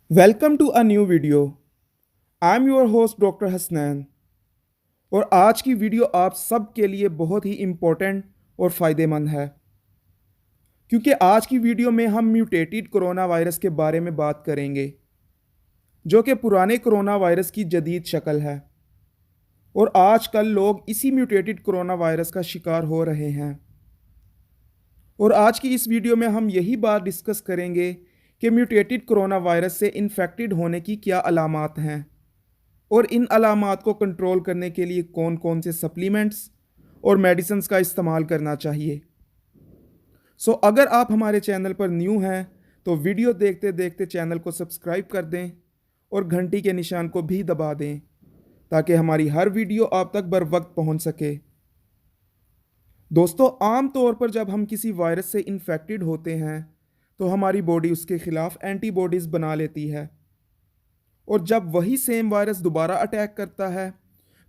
Welcome to a new video. I am your host doctor Hasnain. और आज की video आप सब के लिए बहुत ही इम्पोर्टेंट और फ़ायदेमंद है, क्योंकि आज की वीडियो में हम म्यूटेटेड कोरोना वायरस के बारे में बात करेंगे, जो कि पुराने कोरोना वायरस की जदीद शक्ल है। और आजकल लोग इसी म्यूटेटेड कोरोना वायरस का शिकार हो रहे हैं। और आज की इस वीडियो में हम यही बात डिस्कस करेंगे कि म्यूटेटेड कोरोना वायरस से इन्फेक्टेड होने की क्या अलामात हैं, और इन अलामात को कंट्रोल करने के लिए कौन कौन से सप्लीमेंट्स और मेडिसिन्स का इस्तेमाल करना चाहिए। अगर आप हमारे चैनल पर न्यू हैं तो वीडियो देखते देखते चैनल को सब्सक्राइब कर दें और घंटी के निशान को भी दबा दें, ताकि हमारी हर वीडियो आप तक बर वक्त पहुँच सके। दोस्तों, आम तौर पर जब हम किसी वायरस से इन्फेक्टेड होते हैं तो हमारी बॉडी उसके ख़िलाफ़ एंटीबॉडीज़ बना लेती है, और जब वही सेम वायरस दोबारा अटैक करता है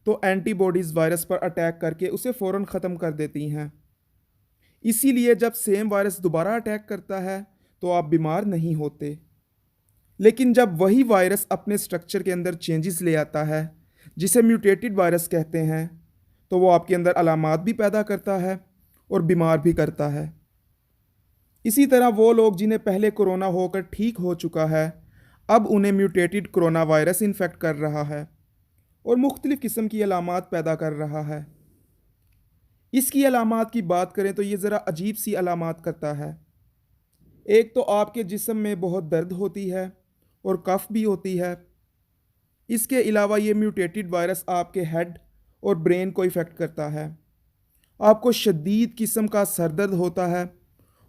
तो एंटीबॉडीज़ वायरस पर अटैक करके उसे फ़ौरन ख़त्म कर देती हैं। इसीलिए जब सेम वायरस दोबारा अटैक करता है तो आप बीमार नहीं होते। लेकिन जब वही वायरस अपने स्ट्रक्चर के अंदर चेंजेस ले आता है, जिसे म्यूटेटेड वायरस कहते हैं, तो वो आपके अंदर अलामात भी पैदा करता है और बीमार भी करता है। इसी तरह वो लोग जिन्हें पहले कोरोना होकर ठीक हो चुका है, अब उन्हें म्यूटेटेड कोरोना वायरस इन्फेक्ट कर रहा है और मुख्तलिफ़ किस्म की अलामात पैदा कर रहा है। इसकी अलामात की बात करें तो ये ज़रा अजीब सी अलामात करता है। एक तो आपके जिस्म में बहुत दर्द होती है और कफ भी होती है। इसके अलावा ये म्यूटेटेड वायरस आपके हेड और ब्रेन को इफ़ेक्ट करता है। आपको शदीद किस्म का सरदर्द होता है,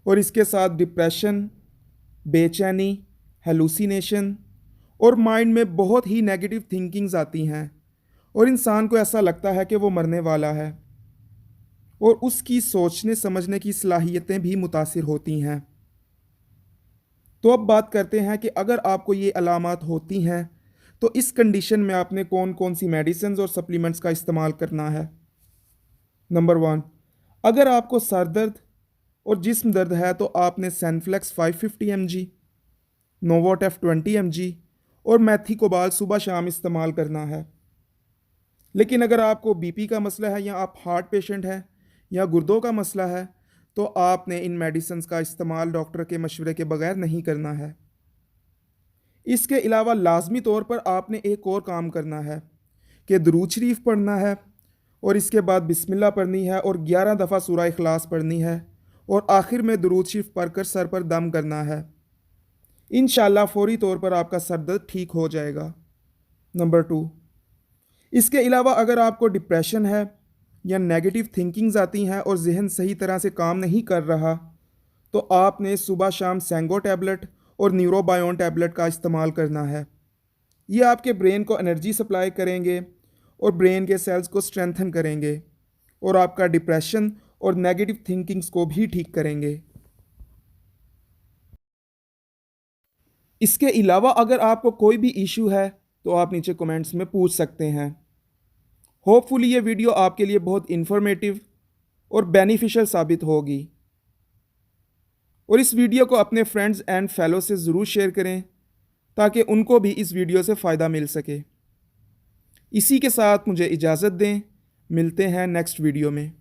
और इसके साथ डिप्रेशन, बेचैनी, हेलुसिनेशन और माइंड में बहुत ही नेगेटिव थिंकिंग्स आती हैं, और इंसान को ऐसा लगता है कि वो मरने वाला है, और उसकी सोचने समझने की सलाहियतें भी मुतासिर होती हैं। तो अब बात करते हैं कि अगर आपको ये अलामात होती हैं तो इस कंडीशन में आपने कौन कौन सी मेडिसिन और सप्लीमेंट्स का इस्तेमाल करना है। नंबर 1, अगर आपको सर दर्द और जिस्म दर्द है तो आपने सेनफ्लेक्स 550 mg, नोवोटेफ 20 mg और मैथीकोबाल सुबह शाम इस्तेमाल करना है। लेकिन अगर आपको बीपी का मसला है, या आप हार्ट पेशेंट हैं, या गुर्दों का मसला है, तो आपने इन मेडिसिन का इस्तेमाल डॉक्टर के मशवरे के बगैर नहीं करना है। इसके अलावा लाजमी तौर पर आपने एक और काम करना है कि दुरूद शरीफ पढ़ना है, और इसके बाद बिस्मिल्लाह पढ़नी है और 11 दफ़ा सूरह इखलास पढ़नी है, और आखिर में दुरूद शरीफ पढ़कर सर पर दम करना है। इंशाल्लाह फ़ौरी तौर पर आपका सर दर्द ठीक हो जाएगा। नंबर 2, इसके अलावा अगर आपको डिप्रेशन है या नेगेटिव थिंकिंग्स आती हैं और जहन सही तरह से काम नहीं कर रहा, तो आपने सुबह शाम सेंगो टैबलेट और न्यूरोबायोन टैबलेट का इस्तेमाल करना है। ये आपके ब्रेन को एनर्जी सप्लाई करेंगे और ब्रेन के सेल्स को स्ट्रेंथन करेंगे, और आपका डिप्रेशन और नेगेटिव थिंकिंग्स को भी ठीक करेंगे। इसके अलावा अगर आपको कोई भी इशू है तो आप नीचे कमेंट्स में पूछ सकते हैं। होपफुली ये वीडियो आपके लिए बहुत इन्फॉर्मेटिव और बेनिफिशियल साबित होगी, और इस वीडियो को अपने फ्रेंड्स एंड फेलो से ज़रूर शेयर करें, ताकि उनको भी इस वीडियो से फ़ायदा मिल सके। इसी के साथ मुझे इजाज़त दें, मिलते हैं नेक्स्ट वीडियो में।